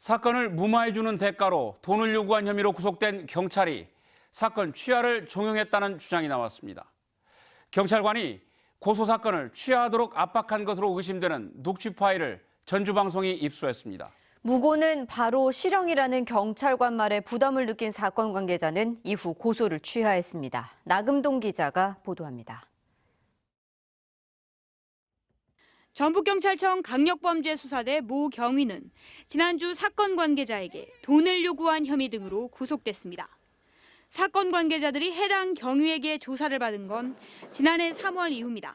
사건을 무마해주는 대가로 돈을 요구한 혐의로 구속된 경찰이 사건 취하를 종용했다는 주장이 나왔습니다. 경찰관이 고소 사건을 취하하도록 압박한 것으로 의심되는 녹취 파일을 전주방송이 입수했습니다. 무고는 바로 실형이라는 경찰관 말에 부담을 느낀 사건 관계자는 이후 고소를 취하했습니다. 나금동 기자가 보도합니다. 전북경찰청 강력범죄수사대 모 경위는 지난주 사건 관계자에게 돈을 요구한 혐의 등으로 구속됐습니다. 사건 관계자들이 해당 경위에게 조사를 받은 건 지난해 3월 이후입니다.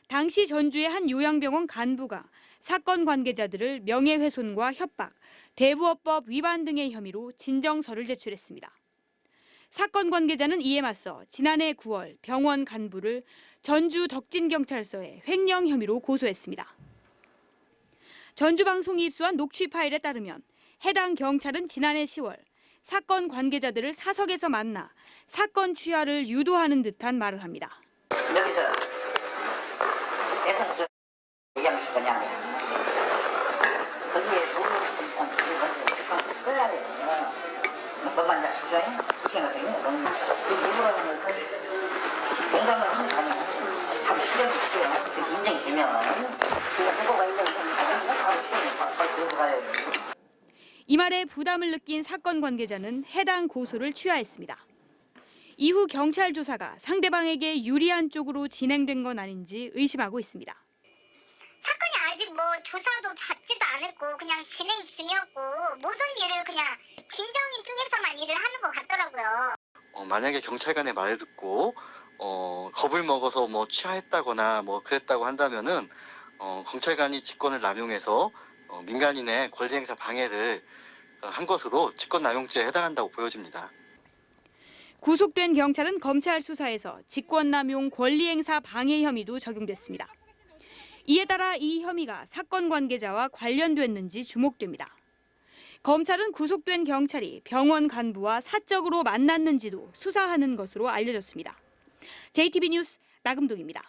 당시 전주의 한 요양병원 간부가 사건 관계자들을 명예훼손과 협박, 대부업법 위반 등의 혐의로 진정서를 제출했습니다. 사건 관계자는 이에 맞서 지난해 9월 병원 간부를 전주 덕진경찰서에 횡령 혐의로 고소했습니다. 전주방송이 입수한 녹취 파일에 따르면 해당 경찰은 지난해 10월 사건 관계자들을 사석에서 만나 사건 취하를 유도하는 듯한 말을 합니다. 여기서 대선 얘기하면서 그냥 서기에 돈을 좀 끌어야 돼요. 그것만 다 수행하세요. 그 누구라는 것은 공감을 하는 거 아니에요. 다 수행이 필요해요. 그래서 인정이 되면 그 후보가 있는 사람은 바로 수행을 바로 들어가야 돼요. 이 말에 부담을 느낀 사건 관계자는 해당 고소를 취하했습니다. 이후 경찰 조사가 상대방에게 유리한 쪽으로 진행된 건 아닌지 의심하고 있습니다. 사건이 아직 조사도 받지도 않았고 그냥 진행 중이었고 모든 일을 그냥 진정인 쪽에서만 일을 하는 것 같더라고요. 만약에 경찰관의 말을 듣고 겁을 먹어서 취하했다거나 그랬다고 한다면은 경찰관이 직권을 남용해서 민간인의 권리행사 방해를 한 것으로 직권남용죄에 해당한다고 보여집니다. 구속된 경찰은 검찰 수사에서 직권남용 권리행사 방해 혐의도 적용됐습니다. 이에 따라 이 혐의가 사건 관계자와 관련됐는지 주목됩니다. 검찰은 구속된 경찰이 병원 간부와 사적으로 만났는지도 수사하는 것으로 알려졌습니다. JTB 뉴스 나금동입니다.